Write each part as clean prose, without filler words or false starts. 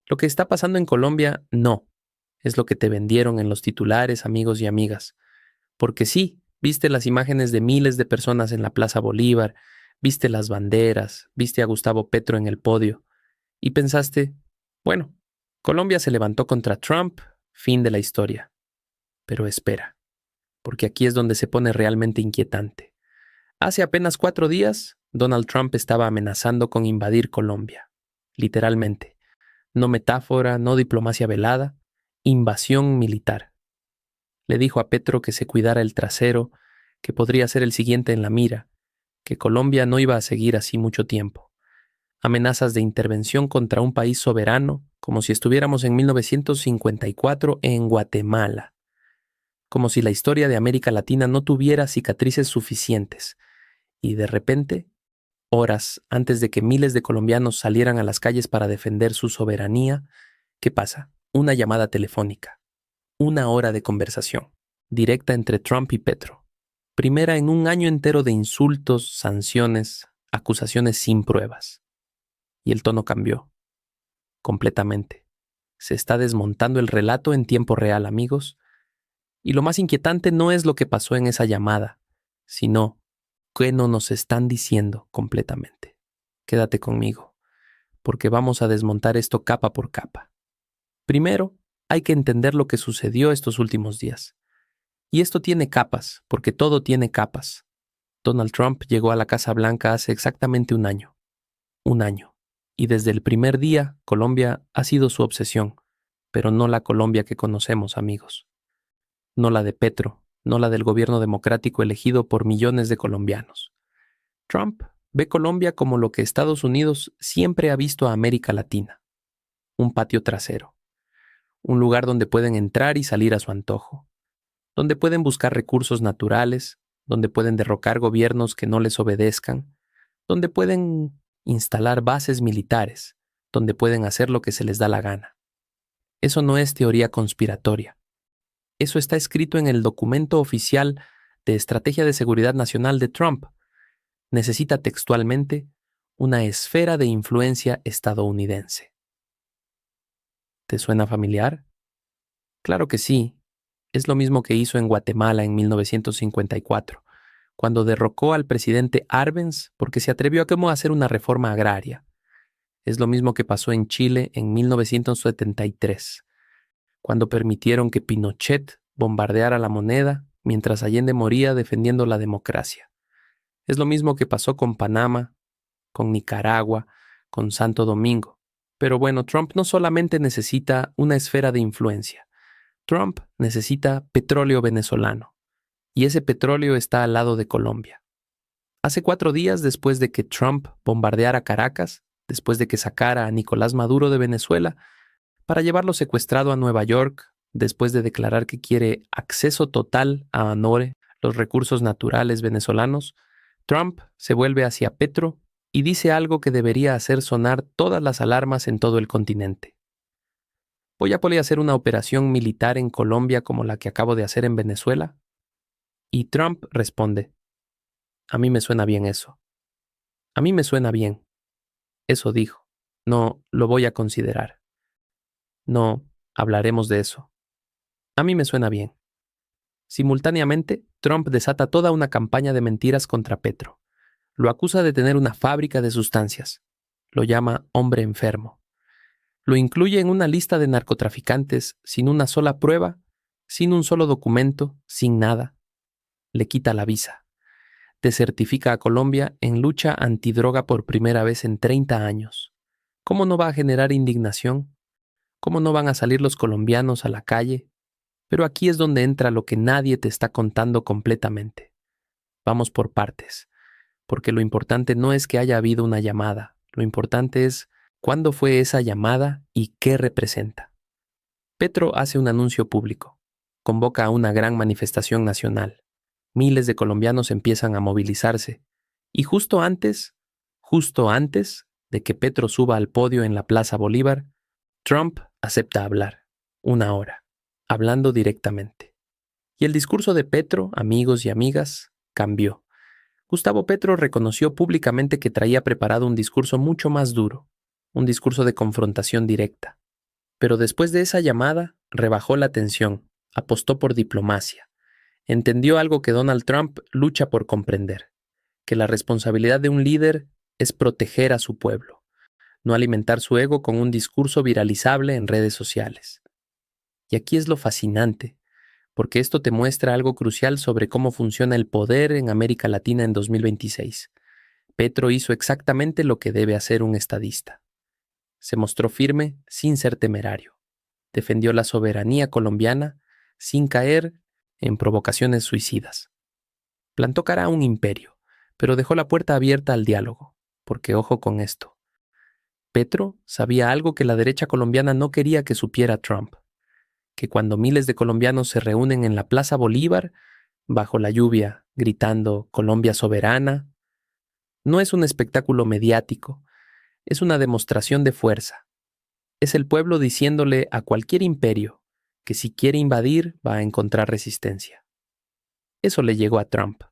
Lo que está pasando en Colombia, no. Es lo que te vendieron en los titulares, amigos y amigas. Porque sí, viste las imágenes de miles de personas en la Plaza Bolívar, viste las banderas, viste a Gustavo Petro en el podio y pensaste, bueno, Colombia se levantó contra Trump, fin de la historia. Pero espera, porque aquí es donde se pone realmente inquietante. Hace apenas 4 días, Donald Trump estaba amenazando con invadir Colombia. Literalmente. No metáfora, no diplomacia velada, invasión militar. Le dijo a Petro que se cuidara el trasero, que podría ser el siguiente en la mira, que Colombia no iba a seguir así mucho tiempo. Amenazas de intervención contra un país soberano, como si estuviéramos en 1954 en Guatemala, como si la historia de América Latina no tuviera cicatrices suficientes. Y de repente, horas antes de que miles de colombianos salieran a las calles para defender su soberanía, ¿qué pasa? Una llamada telefónica, 1 hora de conversación, directa entre Trump y Petro. Primera en un año entero de insultos, sanciones, acusaciones sin pruebas. Y el tono cambió, completamente. Se está desmontando el relato en tiempo real, amigos. Y lo más inquietante no es lo que pasó en esa llamada, sino qué no nos están diciendo completamente. Quédate conmigo, porque vamos a desmontar esto capa por capa. Primero, hay que entender lo que sucedió estos últimos días. Y esto tiene capas, porque todo tiene capas. Donald Trump llegó a la Casa Blanca hace exactamente un año. Un año. Y desde el primer día, Colombia ha sido su obsesión, pero no la Colombia que conocemos, amigos. No la de Petro, no la del gobierno democrático elegido por millones de colombianos. Trump ve Colombia como lo que Estados Unidos siempre ha visto a América Latina. Un patio trasero. Un lugar donde pueden entrar y salir a su antojo. Donde pueden buscar recursos naturales, donde pueden derrocar gobiernos que no les obedezcan, donde pueden instalar bases militares, donde pueden hacer lo que se les da la gana. Eso no es teoría conspiratoria. Eso está escrito en el documento oficial de Estrategia de Seguridad Nacional de Trump. Necesita textualmente una esfera de influencia estadounidense. ¿Te suena familiar? Claro que sí. Es lo mismo que hizo en Guatemala en 1954, cuando derrocó al presidente Arbenz porque se atrevió a cómo hacer una reforma agraria. Es lo mismo que pasó en Chile en 1973, cuando permitieron que Pinochet bombardeara la moneda mientras Allende moría defendiendo la democracia. Es lo mismo que pasó con Panamá, con Nicaragua, con Santo Domingo. Pero bueno, Trump no solamente necesita una esfera de influencia. Trump necesita petróleo venezolano. Y ese petróleo está al lado de Colombia. Hace 4 días después de que Trump bombardeara Caracas, después de que sacara a Nicolás Maduro de Venezuela, para llevarlo secuestrado a Nueva York, después de declarar que quiere acceso total a ANORE, los recursos naturales venezolanos, Trump se vuelve hacia Petro y dice algo que debería hacer sonar todas las alarmas en todo el continente. ¿Voy a poder hacer una operación militar en Colombia como la que acabo de hacer en Venezuela? Y Trump responde, a mí me suena bien eso. A mí me suena bien. Eso dijo. No, lo voy a considerar. No, hablaremos de eso. A mí me suena bien. Simultáneamente, Trump desata toda una campaña de mentiras contra Petro. Lo acusa de tener una fábrica de sustancias. Lo llama hombre enfermo. Lo incluye en una lista de narcotraficantes sin una sola prueba, sin un solo documento, sin nada. Le quita la visa. Desertifica a Colombia en lucha antidroga por primera vez en 30 años. ¿Cómo no va a generar indignación? ¿Cómo no van a salir los colombianos a la calle? Pero aquí es donde entra lo que nadie te está contando completamente. Vamos por partes, porque lo importante no es que haya habido una llamada, lo importante es cuándo fue esa llamada y qué representa. Petro hace un anuncio público, convoca a una gran manifestación nacional. Miles de colombianos empiezan a movilizarse. Y justo antes de que Petro suba al podio en la Plaza Bolívar, Trump acepta hablar, 1 hora, hablando directamente. Y el discurso de Petro, amigos y amigas, cambió. Gustavo Petro reconoció públicamente que traía preparado un discurso mucho más duro, un discurso de confrontación directa. Pero después de esa llamada, rebajó la tensión, apostó por diplomacia. Entendió algo que Donald Trump lucha por comprender, que la responsabilidad de un líder es proteger a su pueblo, no alimentar su ego con un discurso viralizable en redes sociales. Y aquí es lo fascinante, porque esto te muestra algo crucial sobre cómo funciona el poder en América Latina en 2026. Petro hizo exactamente lo que debe hacer un estadista. Se mostró firme sin ser temerario. Defendió la soberanía colombiana sin caer en provocaciones suicidas. Plantó cara a un imperio, pero dejó la puerta abierta al diálogo, porque ojo con esto. Petro sabía algo que la derecha colombiana no quería que supiera Trump, que cuando miles de colombianos se reúnen en la Plaza Bolívar, bajo la lluvia, gritando Colombia soberana, no es un espectáculo mediático, es una demostración de fuerza. Es el pueblo diciéndole a cualquier imperio que si quiere invadir va a encontrar resistencia. Eso le llegó a Trump.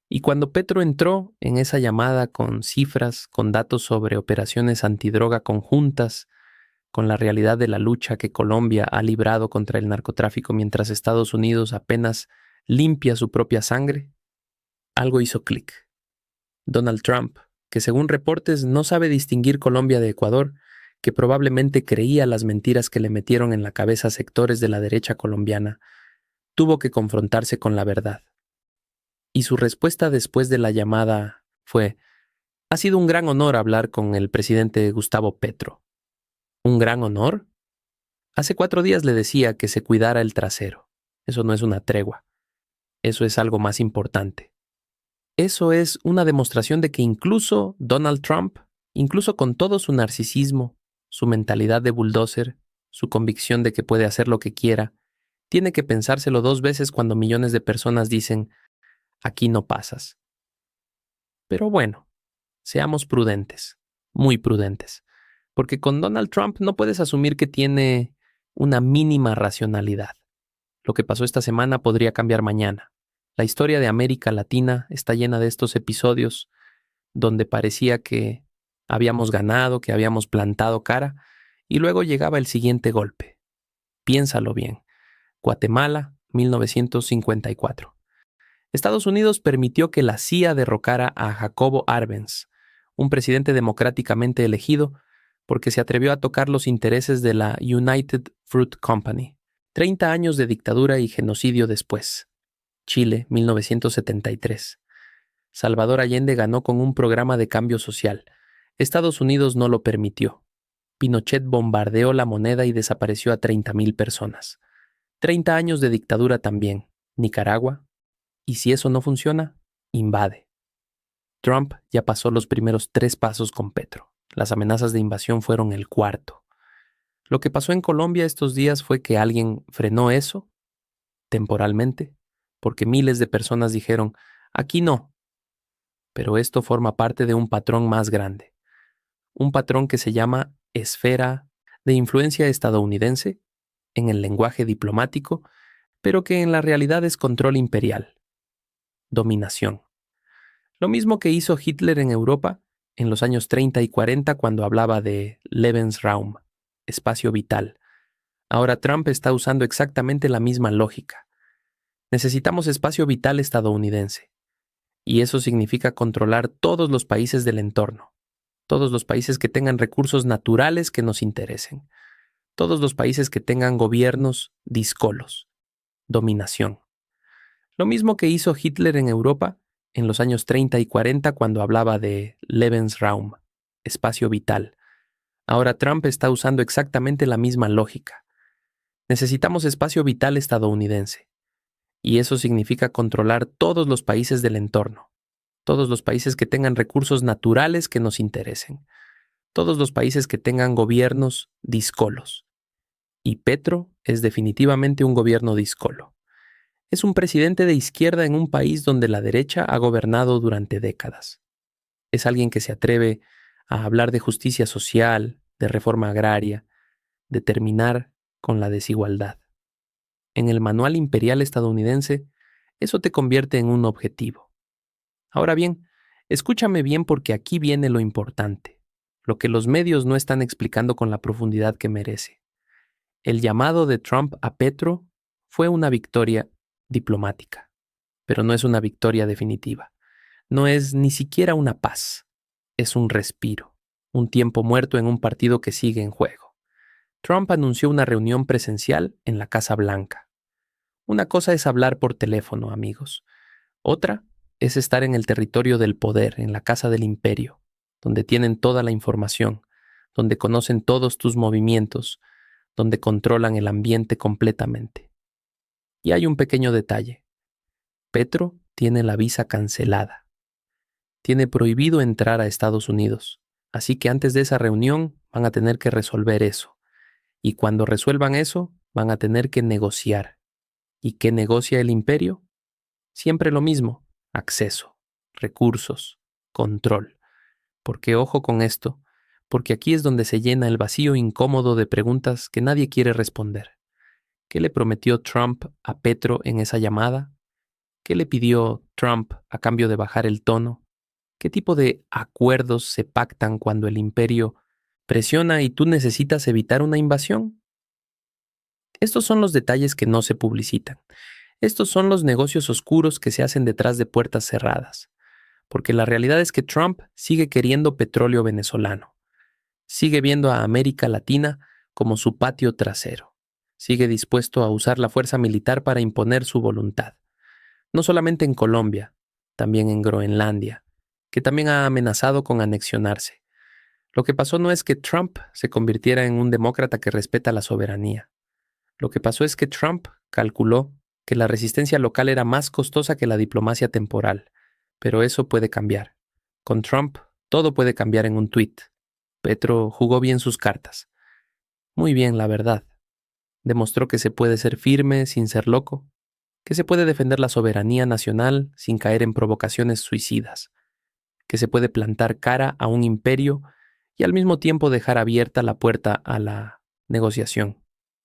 Y cuando Petro entró en esa llamada con cifras, con datos sobre operaciones antidroga conjuntas, con la realidad de la lucha que Colombia ha librado contra el narcotráfico mientras Estados Unidos apenas limpia su propia sangre, algo hizo clic. Donald Trump, que según reportes no sabe distinguir Colombia de Ecuador, que probablemente creía las mentiras que le metieron en la cabeza sectores de la derecha colombiana, tuvo que confrontarse con la verdad. Y su respuesta después de la llamada fue: ha sido un gran honor hablar con el presidente Gustavo Petro. ¿Un gran honor? Hace 4 días le decía que se cuidara el trasero. Eso no es una tregua. Eso es algo más importante. Eso es una demostración de que incluso Donald Trump, incluso con todo su narcisismo, su mentalidad de bulldozer, su convicción de que puede hacer lo que quiera, tiene que pensárselo 2 veces cuando millones de personas dicen: aquí no pasas. Pero bueno, seamos prudentes, muy prudentes, porque con Donald Trump no puedes asumir que tiene una mínima racionalidad. Lo que pasó esta semana podría cambiar mañana. La historia de América Latina está llena de estos episodios donde parecía que habíamos ganado, que habíamos plantado cara, y luego llegaba el siguiente golpe. Piénsalo bien. Guatemala, 1954. Estados Unidos permitió que la CIA derrocara a Jacobo Arbenz, un presidente democráticamente elegido, porque se atrevió a tocar los intereses de la United Fruit Company. 30 años de dictadura y genocidio después. Chile, 1973. Salvador Allende ganó con un programa de cambio social. Estados Unidos no lo permitió. Pinochet bombardeó la moneda y desapareció a 30,000 personas. 30 años de dictadura también. Nicaragua. Y si eso no funciona, invade. Trump ya pasó los primeros 3 pasos con Petro. Las amenazas de invasión fueron el cuarto. Lo que pasó en Colombia estos días fue que alguien frenó eso, temporalmente, porque miles de personas dijeron: aquí no. Pero esto forma parte de un patrón más grande. Un patrón que se llama esfera de influencia estadounidense, en el lenguaje diplomático, pero que en la realidad es control imperial. Dominación. Lo mismo que hizo Hitler en Europa en los años 30 y 40 cuando hablaba de Lebensraum, espacio vital. Ahora Trump está usando exactamente la misma lógica. Necesitamos espacio vital estadounidense. Y eso significa controlar todos los países del entorno. Todos los países que tengan recursos naturales que nos interesen. Todos los países que tengan gobiernos díscolos. Dominación. Lo mismo que hizo Hitler en Europa en los años 30 y 40 cuando hablaba de Lebensraum, espacio vital. Ahora Trump está usando exactamente la misma lógica. Necesitamos espacio vital estadounidense. Y eso significa controlar todos los países del entorno. Todos los países que tengan recursos naturales que nos interesen. Todos los países que tengan gobiernos díscolos. Y Petro es definitivamente un gobierno díscolo. Es un presidente de izquierda en un país donde la derecha ha gobernado durante décadas. Es alguien que se atreve a hablar de justicia social, de reforma agraria, de terminar con la desigualdad. En el manual imperial estadounidense, eso te convierte en un objetivo. Ahora bien, escúchame bien porque aquí viene lo importante, lo que los medios no están explicando con la profundidad que merece. El llamado de Trump a Petro fue una victoria diplomática, pero no es una victoria definitiva. No es ni siquiera una paz. Es un respiro, un tiempo muerto en un partido que sigue en juego. Trump anunció una reunión presencial en la Casa Blanca. Una cosa es hablar por teléfono, amigos. Otra es estar en el territorio del poder, en la casa del imperio, donde tienen toda la información, donde conocen todos tus movimientos, donde controlan el ambiente completamente. Y hay un pequeño detalle. Petro tiene la visa cancelada. Tiene prohibido entrar a Estados Unidos. Así que antes de esa reunión van a tener que resolver eso. Y cuando resuelvan eso, van a tener que negociar. ¿Y qué negocia el imperio? Siempre lo mismo. Acceso, recursos, control. Porque ojo con esto, porque aquí es donde se llena el vacío incómodo de preguntas que nadie quiere responder. ¿Qué le prometió Trump a Petro en esa llamada? ¿Qué le pidió Trump a cambio de bajar el tono? ¿Qué tipo de acuerdos se pactan cuando el imperio presiona y tú necesitas evitar una invasión? Estos son los detalles que no se publicitan. Estos son los negocios oscuros que se hacen detrás de puertas cerradas. Porque la realidad es que Trump sigue queriendo petróleo venezolano. Sigue viendo a América Latina como su patio trasero. Sigue dispuesto a usar la fuerza militar para imponer su voluntad. No solamente en Colombia, también en Groenlandia, que también ha amenazado con anexionarse. Lo que pasó no es que Trump se convirtiera en un demócrata que respeta la soberanía. Lo que pasó es que Trump calculó que la resistencia local era más costosa que la diplomacia temporal. Pero eso puede cambiar. Con Trump, todo puede cambiar en un tuit. Petro jugó bien sus cartas. Muy bien, la verdad. Demostró que se puede ser firme sin ser loco, que se puede defender la soberanía nacional sin caer en provocaciones suicidas, que se puede plantar cara a un imperio y al mismo tiempo dejar abierta la puerta a la negociación.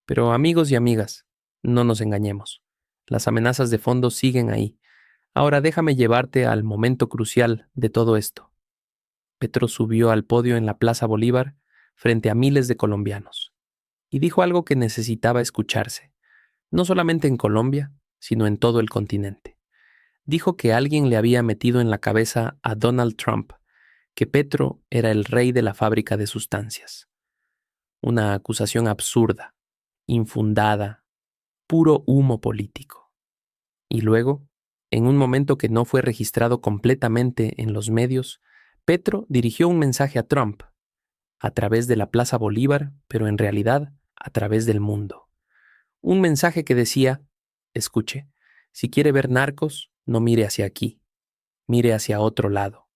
Pero amigos y amigas, no nos engañemos. Las amenazas de fondo siguen ahí. Ahora déjame llevarte al momento crucial de todo esto. Petro subió al podio en la Plaza Bolívar frente a miles de colombianos y dijo algo que necesitaba escucharse, no solamente en Colombia, sino en todo el continente. Dijo que alguien le había metido en la cabeza a Donald Trump que Petro era el rey de la fábrica de sustancias. Una acusación absurda, infundada, puro humo político. Y luego, en un momento que no fue registrado completamente en los medios, Petro dirigió un mensaje a Trump, a través de la Plaza Bolívar, pero en realidad a través del mundo. Un mensaje que decía, escuche, si quiere ver narcos, no mire hacia aquí, mire hacia otro lado.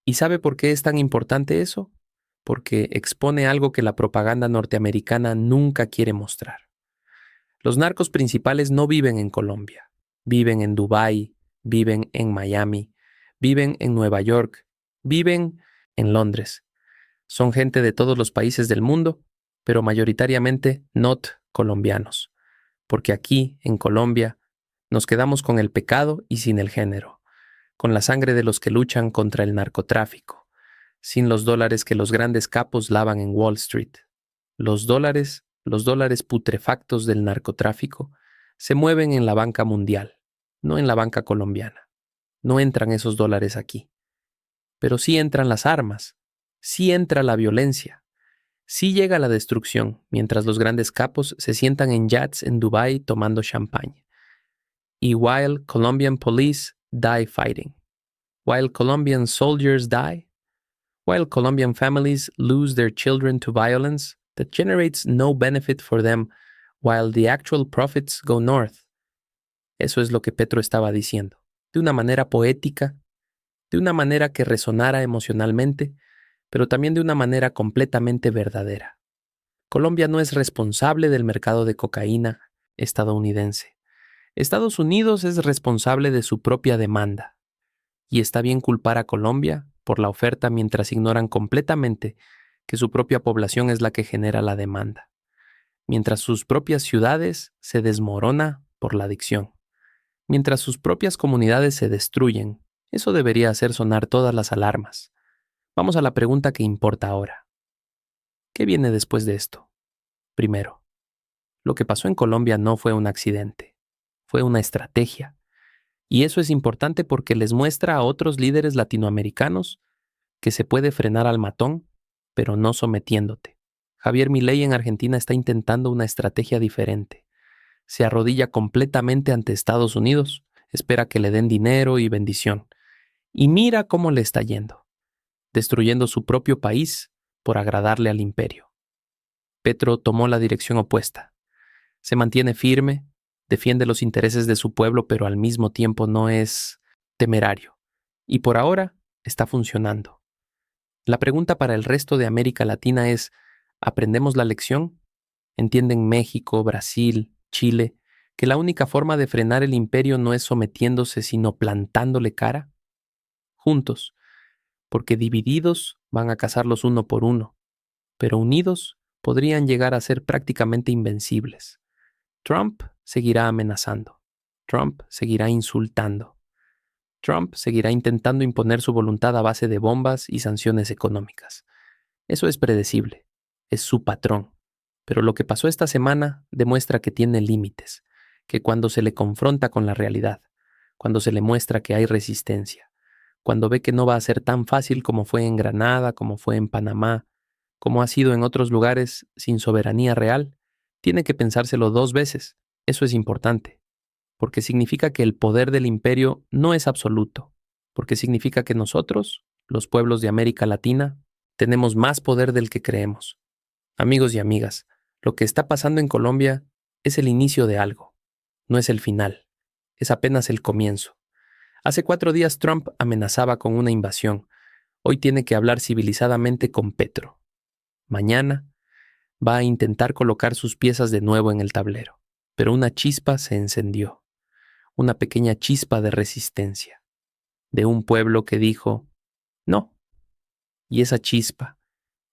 ¿Y sabe por qué es tan importante eso? Porque expone algo que la propaganda norteamericana nunca quiere mostrar. Los narcos principales no viven en Colombia, viven en Dubái, viven en Miami, viven en Nueva York, viven en Londres. Son gente de todos los países del mundo, pero mayoritariamente not colombianos, porque aquí, en Colombia, nos quedamos con el pecado y sin el género, con la sangre de los que luchan contra el narcotráfico, sin los dólares que los grandes capos lavan en Wall Street. Los dólares putrefactos del narcotráfico, se mueven en la banca mundial, no en la banca colombiana. No entran esos dólares aquí. Pero sí entran las armas, sí entra la violencia, sí llega la destrucción, mientras los grandes capos se sientan en yachts en Dubái tomando champagne. Y while Colombian police die fighting, while Colombian soldiers die, while Colombian families lose their children to violence that generates no benefit for them, while the actual profits go north. Eso es lo que Petro estaba diciendo, de una manera poética, de una manera que resonara emocionalmente, pero también de una manera completamente verdadera. Colombia no es responsable del mercado de cocaína estadounidense. Estados Unidos es responsable de su propia demanda. Y está bien culpar a Colombia por la oferta mientras ignoran completamente que su propia población es la que genera la demanda, mientras sus propias ciudades se desmorona por la adicción, mientras sus propias comunidades se destruyen. Eso debería hacer sonar todas las alarmas. Vamos a la pregunta que importa ahora. ¿Qué viene después de esto? Primero, Lo que pasó en Colombia no fue un accidente, fue una estrategia. Y eso es importante porque les muestra a otros líderes latinoamericanos que se puede frenar al matón, pero no sometiéndote. Javier Milei en Argentina está intentando una estrategia diferente. Se arrodilla completamente ante Estados Unidos, espera que le den dinero y bendición. Y mira cómo le está yendo, destruyendo su propio país por agradarle al imperio. Petro tomó la dirección opuesta. Se mantiene firme, defiende los intereses de su pueblo, pero al mismo tiempo no es temerario. Y por ahora está funcionando. La pregunta para el resto de América Latina es, ¿aprendemos la lección? ¿Entienden México, Brasil, Chile, que la única forma de frenar el imperio no es sometiéndose, sino plantándole cara? Juntos, porque divididos van a cazarlos uno por uno, pero unidos podrían llegar a ser prácticamente invencibles. Trump seguirá amenazando. Trump seguirá insultando. Trump seguirá intentando imponer su voluntad a base de bombas y sanciones económicas. Eso es predecible. Es su patrón. Pero lo que pasó esta semana demuestra que tiene límites, que cuando se le confronta con la realidad, cuando se le muestra que hay resistencia, cuando ve que no va a ser tan fácil como fue en Granada, como fue en Panamá, como ha sido en otros lugares sin soberanía real, tiene que pensárselo 2 veces. Eso es importante, porque significa que el poder del imperio no es absoluto, porque significa que nosotros, los pueblos de América Latina, tenemos más poder del que creemos. Amigos y amigas, lo que está pasando en Colombia es el inicio de algo, no es el final, es apenas el comienzo. Hace 4 días Trump amenazaba con una invasión. Hoy tiene que hablar civilizadamente con Petro. Mañana va a intentar colocar sus piezas de nuevo en el tablero. Pero una chispa se encendió, una pequeña chispa de resistencia, de un pueblo que dijo, no. Y esa chispa,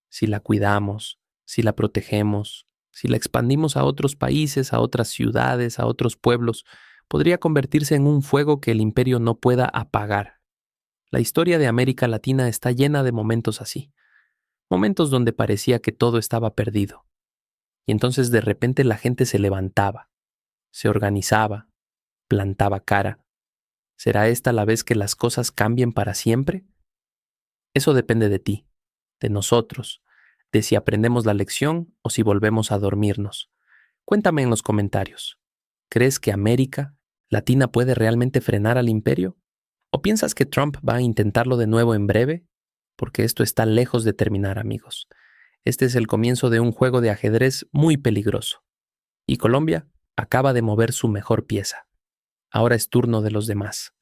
si la cuidamos, si la protegemos, si la expandimos a otros países, a otras ciudades, a otros pueblos, podría convertirse en un fuego que el imperio no pueda apagar. La historia de América Latina está llena de momentos así, momentos donde parecía que todo estaba perdido. Y entonces de repente la gente se levantaba, se organizaba, plantaba cara. ¿Será esta la vez que las cosas cambien para siempre? Eso depende de ti, de nosotros, de si aprendemos la lección o si volvemos a dormirnos. Cuéntame en los comentarios. ¿Crees que América Latina puede realmente frenar al imperio? ¿O piensas que Trump va a intentarlo de nuevo en breve? Porque esto está lejos de terminar, amigos. Este es el comienzo de un juego de ajedrez muy peligroso. Y Colombia acaba de mover su mejor pieza. Ahora es turno de los demás.